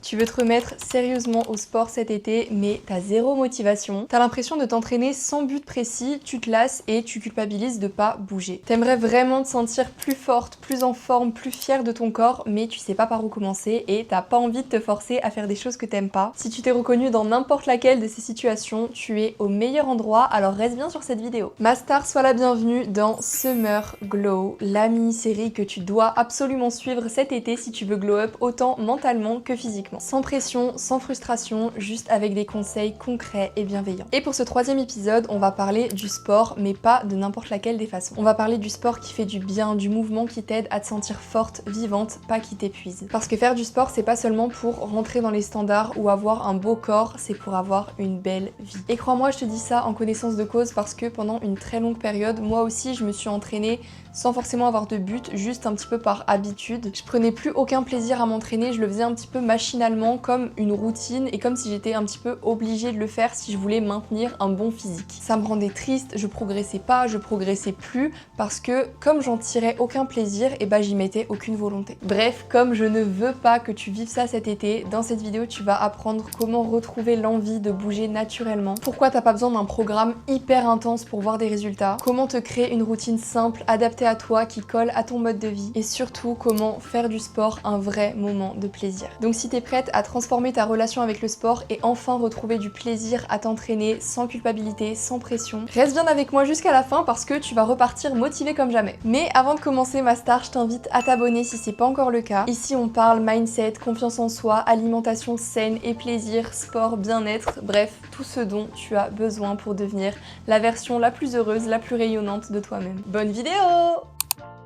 Tu veux te remettre sérieusement au sport cet été, mais t'as zéro motivation. T'as l'impression de t'entraîner sans but précis, tu te lasses et tu culpabilises de pas bouger. T'aimerais vraiment te sentir plus forte, plus en forme, plus fière de ton corps, mais tu sais pas par où commencer et t'as pas envie de te forcer à faire des choses que t'aimes pas. Si tu t'es reconnu dans n'importe laquelle de ces situations, tu es au meilleur endroit, alors reste bien sur cette vidéo. Ma star, sois la bienvenue dans Summer Glow, la mini-série que tu dois absolument suivre cet été si tu veux glow up autant mentalement que physiquement. Sans pression, sans frustration, juste avec des conseils concrets et bienveillants. Et pour ce troisième épisode, on va parler du sport, mais pas de n'importe laquelle des façons. On va parler du sport qui fait du bien, du mouvement qui t'aide à te sentir forte, vivante, pas qui t'épuise. Parce que faire du sport, c'est pas seulement pour rentrer dans les standards ou avoir un beau corps, c'est pour avoir une belle vie. Et crois-moi, je te dis ça en connaissance de cause parce que pendant une très longue période, moi aussi, je me suis entraînée sans forcément avoir de but, juste un petit peu par habitude. Je prenais plus aucun plaisir à m'entraîner, je le faisais un petit peu machinalement comme une routine et comme si j'étais un petit peu obligée de le faire si je voulais maintenir un bon physique. Ça me rendait triste, je progressais pas, je progressais plus parce que comme j'en tirais aucun plaisir, et bah j'y mettais aucune volonté. Bref, comme je ne veux pas que tu vives ça cet été, dans cette vidéo tu vas apprendre comment retrouver l'envie de bouger naturellement, pourquoi t'as pas besoin d'un programme hyper intense pour voir des résultats, comment te créer une routine simple, adaptée à toi, qui colle à ton mode de vie et surtout comment faire du sport un vrai moment de plaisir. Donc si t'es prête à transformer ta relation avec le sport et enfin retrouver du plaisir à t'entraîner sans culpabilité, sans pression, reste bien avec moi jusqu'à la fin parce que tu vas repartir motivé comme jamais. Mais avant de commencer ma star, je t'invite à t'abonner si c'est pas encore le cas. Ici on parle mindset, confiance en soi, alimentation saine et plaisir, sport, bien-être, bref, tout ce dont tu as besoin pour devenir la version la plus heureuse, la plus rayonnante de toi-même. Bonne vidéo!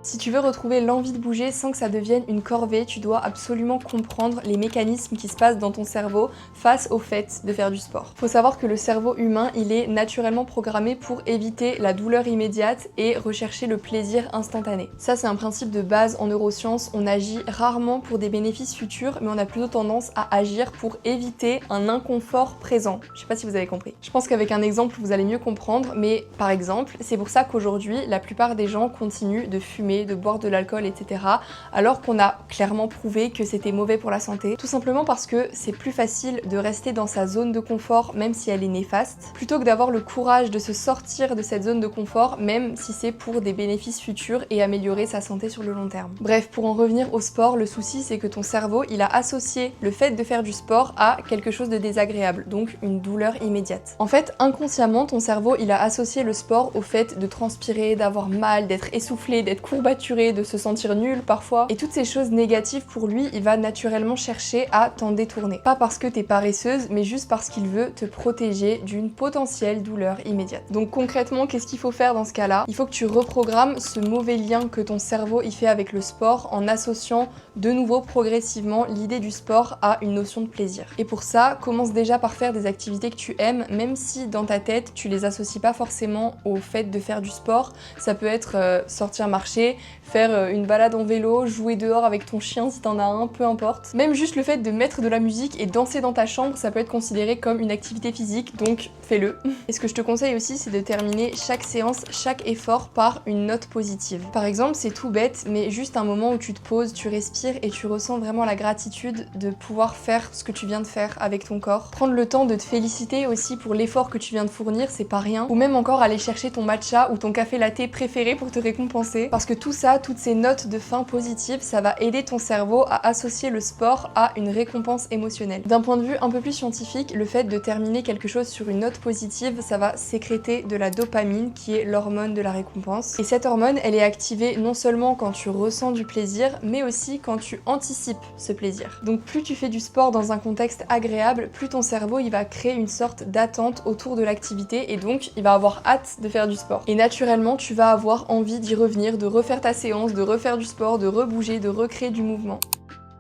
Si tu veux retrouver l'envie de bouger sans que ça devienne une corvée, tu dois absolument comprendre les mécanismes qui se passent dans ton cerveau face au fait de faire du sport. Faut savoir que le cerveau humain, il est naturellement programmé pour éviter la douleur immédiate et rechercher le plaisir instantané. Ça, c'est un principe de base en neurosciences. On agit rarement pour des bénéfices futurs, mais on a plutôt tendance à agir pour éviter un inconfort présent. Je sais pas si vous avez compris. Je pense qu'avec un exemple, vous allez mieux comprendre, mais par exemple, c'est pour ça qu'aujourd'hui, la plupart des gens continuent de fumer, de boire de l'alcool, etc. alors qu'on a clairement prouvé que c'était mauvais pour la santé. Tout simplement parce que c'est plus facile de rester dans sa zone de confort même si elle est néfaste, plutôt que d'avoir le courage de se sortir de cette zone de confort même si c'est pour des bénéfices futurs et améliorer sa santé sur le long terme. Bref, pour en revenir au sport, le souci c'est que ton cerveau, il a associé le fait de faire du sport à quelque chose de désagréable, donc une douleur immédiate. En fait, inconsciemment, ton cerveau, il a associé le sport au fait de transpirer, d'avoir mal, d'être essoufflé, d'être courbaturé, de se sentir nul parfois. Et toutes ces choses négatives pour lui, il va naturellement chercher à t'en détourner. Pas parce que t'es paresseuse, mais juste parce qu'il veut te protéger d'une potentielle douleur immédiate. Donc concrètement, qu'est-ce qu'il faut faire dans ce cas-là? Il faut que tu reprogrammes ce mauvais lien que ton cerveau y fait avec le sport en associant de nouveau progressivement l'idée du sport à une notion de plaisir. Et pour ça, commence déjà par faire des activités que tu aimes, même si dans ta tête, tu les associes pas forcément au fait de faire du sport. Ça peut être sortir marcher, faire une balade en vélo, jouer dehors avec ton chien si t'en as un, peu importe. Même juste le fait de mettre de la musique et danser dans ta chambre, ça peut être considéré comme une activité physique, donc fais-le. Et ce que je te conseille aussi, c'est de terminer chaque séance, chaque effort par une note positive. Par exemple, c'est tout bête, mais juste un moment où tu te poses, tu respires et tu ressens vraiment la gratitude de pouvoir faire ce que tu viens de faire avec ton corps. Prendre le temps de te féliciter aussi pour l'effort que tu viens de fournir, c'est pas rien. Ou même encore aller chercher ton matcha ou ton café latte préféré pour te récompenser. Parce que tout ça, toutes ces notes de fin positives, ça va aider ton cerveau à associer le sport à une récompense émotionnelle. D'un point de vue un peu plus scientifique, le fait de terminer quelque chose sur une note positive, ça va sécréter de la dopamine qui est l'hormone de la récompense. Et cette hormone, elle est activée non seulement quand tu ressens du plaisir, mais aussi quand tu anticipes ce plaisir. Donc plus tu fais du sport dans un contexte agréable, plus ton cerveau il va créer une sorte d'attente autour de l'activité et donc il va avoir hâte de faire du sport. Et naturellement, tu vas avoir envie d'y revenir, de refaire ta séance, de refaire du sport, de rebouger, de recréer du mouvement.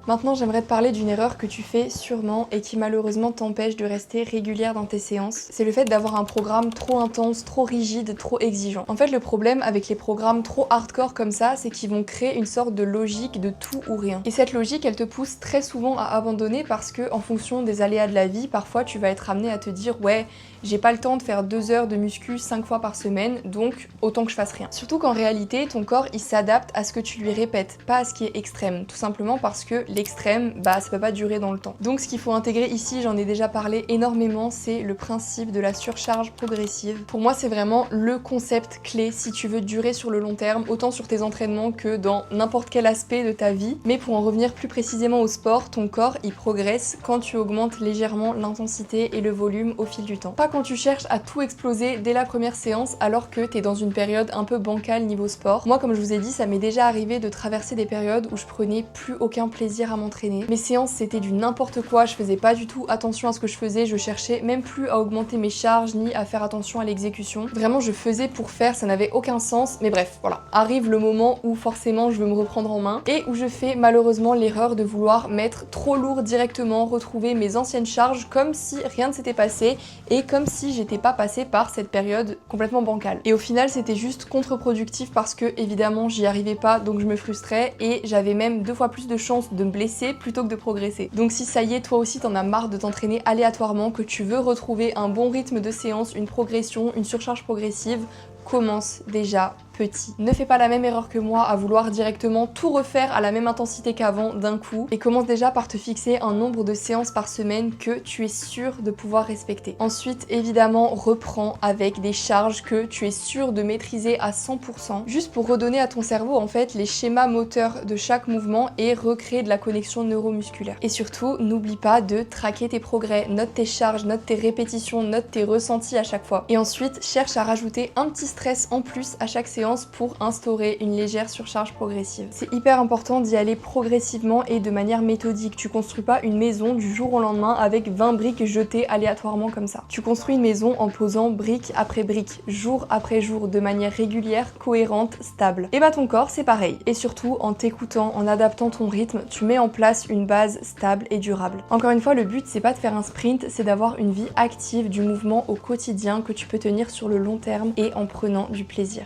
Maintenant, j'aimerais te parler d'une erreur que tu fais sûrement et qui malheureusement t'empêche de rester régulière dans tes séances. C'est le fait d'avoir un programme trop intense, trop rigide, trop exigeant. En fait, le problème avec les programmes trop hardcore comme ça, c'est qu'ils vont créer une sorte de logique de tout ou rien. Et cette logique, elle te pousse très souvent à abandonner parce que, en fonction des aléas de la vie, parfois tu vas être amené à te dire « Ouais, j'ai pas le temps de faire 2 heures de muscu 5 fois par semaine, donc autant que je fasse rien ». Surtout qu'en réalité, ton corps, il s'adapte à ce que tu lui répètes, pas à ce qui est extrême. Tout simplement parce que l'extrême, bah ça peut pas durer dans le temps. Donc ce qu'il faut intégrer ici, j'en ai déjà parlé énormément, c'est le principe de la surcharge progressive. Pour moi, c'est vraiment le concept clé si tu veux durer sur le long terme, autant sur tes entraînements que dans n'importe quel aspect de ta vie. Mais pour en revenir plus précisément au sport, ton corps il progresse quand tu augmentes légèrement l'intensité et le volume au fil du temps. Pas quand tu cherches à tout exploser dès la première séance alors que t'es dans une période un peu bancale niveau sport. Moi, comme je vous ai dit, ça m'est déjà arrivé de traverser des périodes où je prenais plus aucun plaisir à m'entraîner. Mes séances c'était du n'importe quoi, je faisais pas du tout attention à ce que je faisais, je cherchais même plus à augmenter mes charges ni à faire attention à l'exécution. Vraiment je faisais pour faire, ça n'avait aucun sens, mais bref, voilà. Arrive le moment où forcément je veux me reprendre en main et où je fais malheureusement l'erreur de vouloir mettre trop lourd directement, retrouver mes anciennes charges comme si rien ne s'était passé et comme si j'étais pas passée par cette période complètement bancale. Et au final c'était juste contre-productif parce que évidemment j'y arrivais pas, donc je me frustrais et j'avais même 2 fois plus de chances de me blesser plutôt que de progresser. Donc si ça y est, toi aussi t'en as marre de t'entraîner aléatoirement, que tu veux retrouver un bon rythme de séance, une progression, une surcharge progressive, commence déjà petit. Ne fais pas la même erreur que moi à vouloir directement tout refaire à la même intensité qu'avant d'un coup et commence déjà par te fixer un nombre de séances par semaine que tu es sûr de pouvoir respecter. Ensuite, évidemment, reprends avec des charges que tu es sûr de maîtriser à 100%, juste pour redonner à ton cerveau en fait les schémas moteurs de chaque mouvement et recréer de la connexion neuromusculaire. Et surtout, n'oublie pas de traquer tes progrès, note tes charges, note tes répétitions, note tes ressentis à chaque fois. Et ensuite, cherche à rajouter un petit stress en plus à chaque séance pour instaurer une légère surcharge progressive. C'est hyper important d'y aller progressivement et de manière méthodique. Tu construis pas une maison du jour au lendemain avec 20 briques jetées aléatoirement comme ça. Tu construis une maison en posant brique après brique, jour après jour, de manière régulière, cohérente, stable. Et bah ton corps c'est pareil. Et surtout en t'écoutant, en adaptant ton rythme, tu mets en place une base stable et durable. Encore une fois, le but c'est pas de faire un sprint, c'est d'avoir une vie active, du mouvement au quotidien que tu peux tenir sur le long terme et en prenant du plaisir.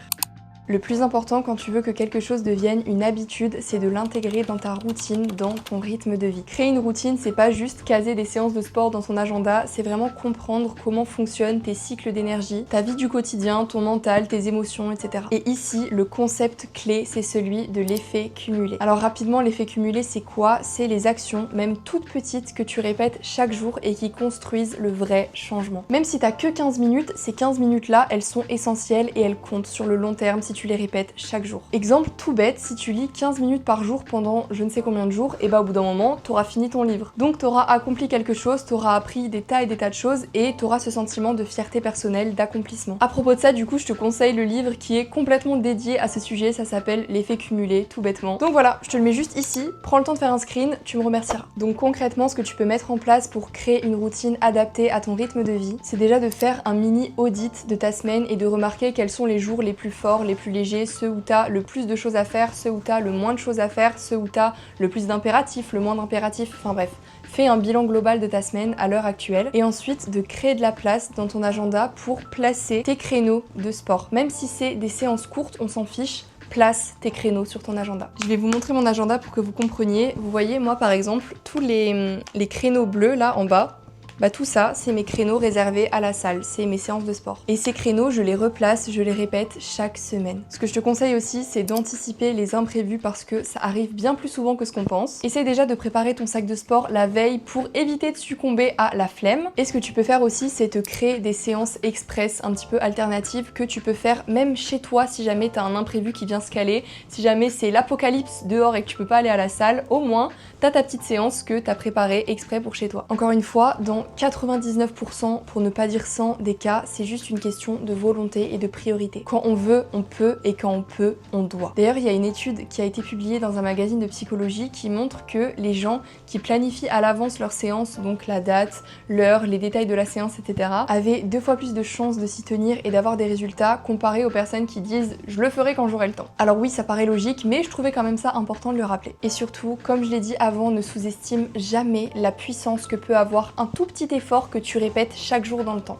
Le plus important quand tu veux que quelque chose devienne une habitude, c'est de l'intégrer dans ta routine, dans ton rythme de vie. Créer une routine, c'est pas juste caser des séances de sport dans ton agenda, c'est vraiment comprendre comment fonctionnent tes cycles d'énergie, ta vie du quotidien, ton mental, tes émotions, etc. Et ici, le concept clé, c'est celui de l'effet cumulé. Alors rapidement, l'effet cumulé, c'est quoi? C'est les actions, même toutes petites, que tu répètes chaque jour et qui construisent le vrai changement. Même si t'as que 15 minutes, ces 15 minutes-là, elles sont essentielles et elles comptent sur le long terme si tu les répètes chaque jour. Exemple tout bête, si tu lis 15 minutes par jour pendant je ne sais combien de jours, et bah au bout d'un moment, t'auras fini ton livre. Donc t'auras accompli quelque chose, t'auras appris des tas et des tas de choses et t'auras ce sentiment de fierté personnelle, d'accomplissement. À propos de ça, du coup, je te conseille le livre qui est complètement dédié à ce sujet, ça s'appelle L'effet cumulé, tout bêtement. Donc voilà, je te le mets juste ici, prends le temps de faire un screen, tu me remercieras. Donc concrètement, ce que tu peux mettre en place pour créer une routine adaptée à ton rythme de vie, c'est déjà de faire un mini audit de ta semaine et de remarquer quels sont les jours les plus forts, les plus légers, ceux où t'as le plus de choses à faire, ceux où t'as le moins de choses à faire, ceux où t'as le plus d'impératifs, le moins d'impératifs, enfin bref. Fais un bilan global de ta semaine à l'heure actuelle et ensuite de créer de la place dans ton agenda pour placer tes créneaux de sport. Même si c'est des séances courtes, on s'en fiche. Place tes créneaux sur ton agenda. Je vais vous montrer mon agenda pour que vous compreniez. Vous voyez, moi par exemple, tous les créneaux bleus là en bas, bah tout ça, c'est mes créneaux réservés à la salle, c'est mes séances de sport. Et ces créneaux, je les replace, je les répète chaque semaine. Ce que je te conseille aussi, c'est d'anticiper les imprévus parce que ça arrive bien plus souvent que ce qu'on pense. Essaye déjà de préparer ton sac de sport la veille pour éviter de succomber à la flemme. Et ce que tu peux faire aussi, c'est te créer des séances express un petit peu alternatives que tu peux faire même chez toi si jamais t'as un imprévu qui vient se caler, si jamais c'est l'apocalypse dehors et que tu peux pas aller à la salle, au moins t'as ta petite séance que t'as préparée exprès pour chez toi. Encore une fois, dans 99%, pour ne pas dire 100 des cas, c'est juste une question de volonté et de priorité. Quand on veut, on peut, et quand on peut, on doit. D'ailleurs, il y a une étude qui a été publiée dans un magazine de psychologie qui montre que les gens qui planifient à l'avance leur séance, donc la date, l'heure, les détails de la séance, etc., avaient 2 fois plus de chances de s'y tenir et d'avoir des résultats comparés aux personnes qui disent « je le ferai quand j'aurai le temps ». Alors oui, ça paraît logique, mais je trouvais quand même ça important de le rappeler. Et surtout, comme je l'ai dit avant, ne sous-estime jamais la puissance que peut avoir un tout petit effort que tu répètes chaque jour dans le temps.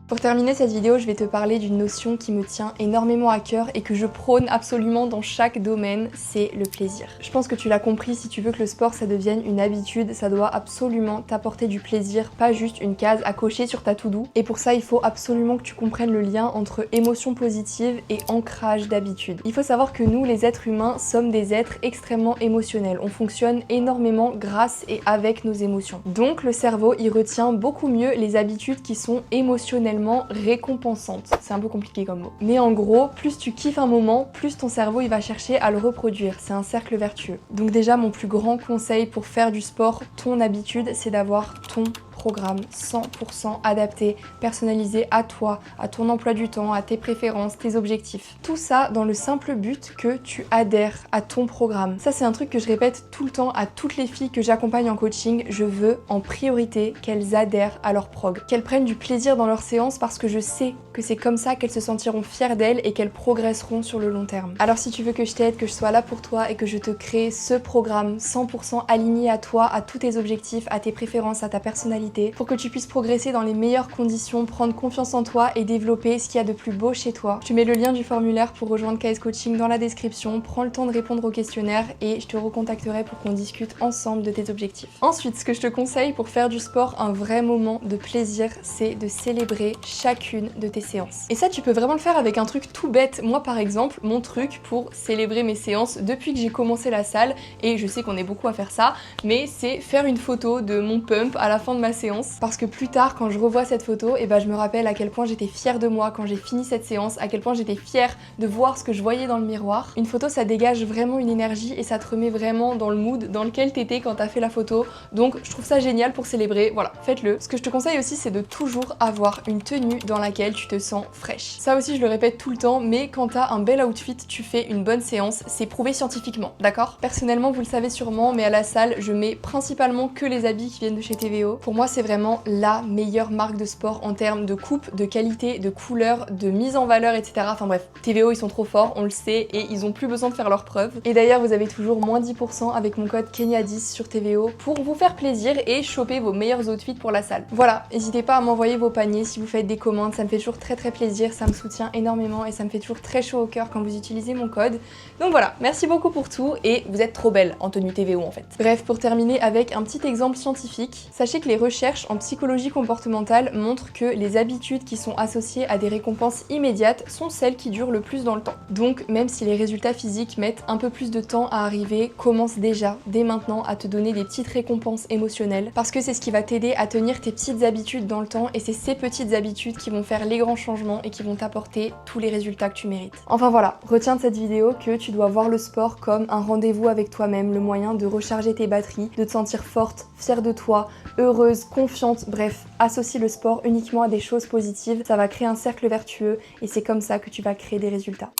Pour terminer cette vidéo, je vais te parler d'une notion qui me tient énormément à cœur et que je prône absolument dans chaque domaine, c'est le plaisir. Je pense que tu l'as compris, si tu veux que le sport ça devienne une habitude, ça doit absolument t'apporter du plaisir, pas juste une case à cocher sur ta to-do. Et pour ça, il faut absolument que tu comprennes le lien entre émotion positive et ancrage d'habitude. Il faut savoir que nous, les êtres humains, sommes des êtres extrêmement émotionnels. On fonctionne énormément grâce et avec nos émotions. Donc le cerveau, il retient beaucoup mieux les habitudes qui sont émotionnellement récompensante. C'est un peu compliqué comme mot. Mais en gros, plus tu kiffes un moment, plus ton cerveau il va chercher à le reproduire. C'est un cercle vertueux. Donc déjà, mon plus grand conseil pour faire du sport, ton habitude, c'est d'avoir ton programme 100% adapté, personnalisé à toi, à ton emploi du temps, à tes préférences, tes objectifs. Tout ça dans le simple but que tu adhères à ton programme. Ça, c'est un truc que je répète tout le temps à toutes les filles que j'accompagne en coaching. Je veux en priorité qu'elles adhèrent à leur prog, qu'elles prennent du plaisir dans leurs séances parce que je sais que c'est comme ça qu'elles se sentiront fières d'elles et qu'elles progresseront sur le long terme. Alors si tu veux que je t'aide, que je sois là pour toi et que je te crée ce programme 100% aligné à toi, à tous tes objectifs, à tes préférences, à ta personnalité, pour que tu puisses progresser dans les meilleures conditions, prendre confiance en toi et développer ce qu'il y a de plus beau chez toi. Je te mets le lien du formulaire pour rejoindre KS Coaching dans la description. Prends le temps de répondre au questionnaire et je te recontacterai pour qu'on discute ensemble de tes objectifs. Ensuite, ce que je te conseille pour faire du sport un vrai moment de plaisir, c'est de célébrer chacune de tes séances. Et ça, tu peux vraiment le faire avec un truc tout bête. Moi, par exemple, mon truc pour célébrer mes séances depuis que j'ai commencé la salle, et je sais qu'on est beaucoup à faire ça, mais c'est faire une photo de mon pump à la fin de ma séance, parce que plus tard quand je revois cette photo, et je me rappelle à quel point j'étais fière de moi quand j'ai fini cette séance, à quel point j'étais fière de voir ce que je voyais dans le miroir. Une photo, ça dégage vraiment une énergie et ça te remet vraiment dans le mood dans lequel t'étais quand t'as fait la photo, donc je trouve ça génial pour célébrer. Voilà, faites-le. Ce que je te conseille aussi, c'est de toujours avoir une tenue dans laquelle tu te sens fraîche. Ça aussi, je le répète tout le temps, mais quand t'as un bel outfit, tu fais une bonne séance, c'est prouvé scientifiquement, d'accord? Personnellement, vous le savez sûrement, mais à la salle, je mets principalement que les habits qui viennent de chez TVO. Pour moi, c'est vraiment la meilleure marque de sport en termes de coupe, de qualité, de couleur, de mise en valeur, etc. Enfin bref, TVO, ils sont trop forts, on le sait, et ils ont plus besoin de faire leurs preuves. Et d'ailleurs, vous avez toujours moins 10% avec mon code Kenya10 sur TVO pour vous faire plaisir et choper vos meilleurs outfits pour la salle. Voilà, n'hésitez pas à m'envoyer vos paniers si vous faites des commandes, ça me fait toujours très plaisir, ça me soutient énormément et ça me fait toujours très chaud au cœur quand vous utilisez mon code. Donc voilà, merci beaucoup pour tout et vous êtes trop belle en tenue TVO en fait. Bref, pour terminer avec un petit exemple scientifique, sachez que les recherches en psychologie comportementale montrent que les habitudes qui sont associées à des récompenses immédiates sont celles qui durent le plus dans le temps. Donc même si les résultats physiques mettent un peu plus de temps à arriver, commence déjà, dès maintenant, à te donner des petites récompenses émotionnelles parce que c'est ce qui va t'aider à tenir tes petites habitudes dans le temps et c'est ces petites habitudes qui vont faire les grands changements et qui vont t'apporter tous les résultats que tu mérites. Enfin voilà, retiens de cette vidéo que tu dois voir le sport comme un rendez-vous avec toi-même, le moyen de recharger tes batteries, de te sentir forte, fière de toi, heureuse, confiante, bref, associe le sport uniquement à des choses positives, ça va créer un cercle vertueux et c'est comme ça que tu vas créer des résultats.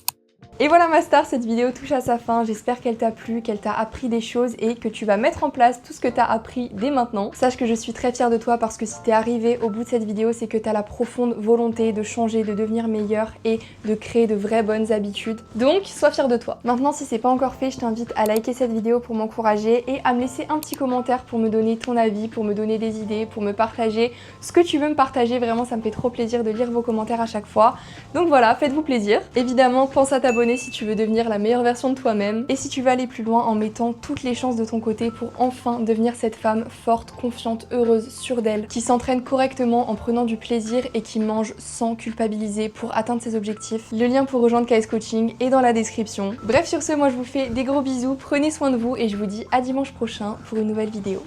Et voilà ma star, cette vidéo touche à sa fin, j'espère qu'elle t'a plu, qu'elle t'a appris des choses et que tu vas mettre en place tout ce que t'as appris dès maintenant. Sache que je suis très fière de toi parce que si t'es arrivé au bout de cette vidéo, c'est que t'as la profonde volonté de changer, de devenir meilleure et de créer de vraies bonnes habitudes. Donc sois fière de toi. Maintenant, si c'est pas encore fait, je t'invite à liker cette vidéo pour m'encourager et à me laisser un petit commentaire pour me donner ton avis, pour me donner des idées, pour me partager ce que tu veux me partager. Vraiment, ça me fait trop plaisir de lire vos commentaires à chaque fois. Donc voilà, faites-vous plaisir. Évidemment, pense à t'abonner si tu veux devenir la meilleure version de toi-même et si tu veux aller plus loin en mettant toutes les chances de ton côté pour enfin devenir cette femme forte, confiante, heureuse, sûre d'elle, qui s'entraîne correctement en prenant du plaisir et qui mange sans culpabiliser pour atteindre ses objectifs. Le lien pour rejoindre KS Coaching est dans la description. Bref, sur ce, moi je vous fais des gros bisous, prenez soin de vous et je vous dis à dimanche prochain pour une nouvelle vidéo.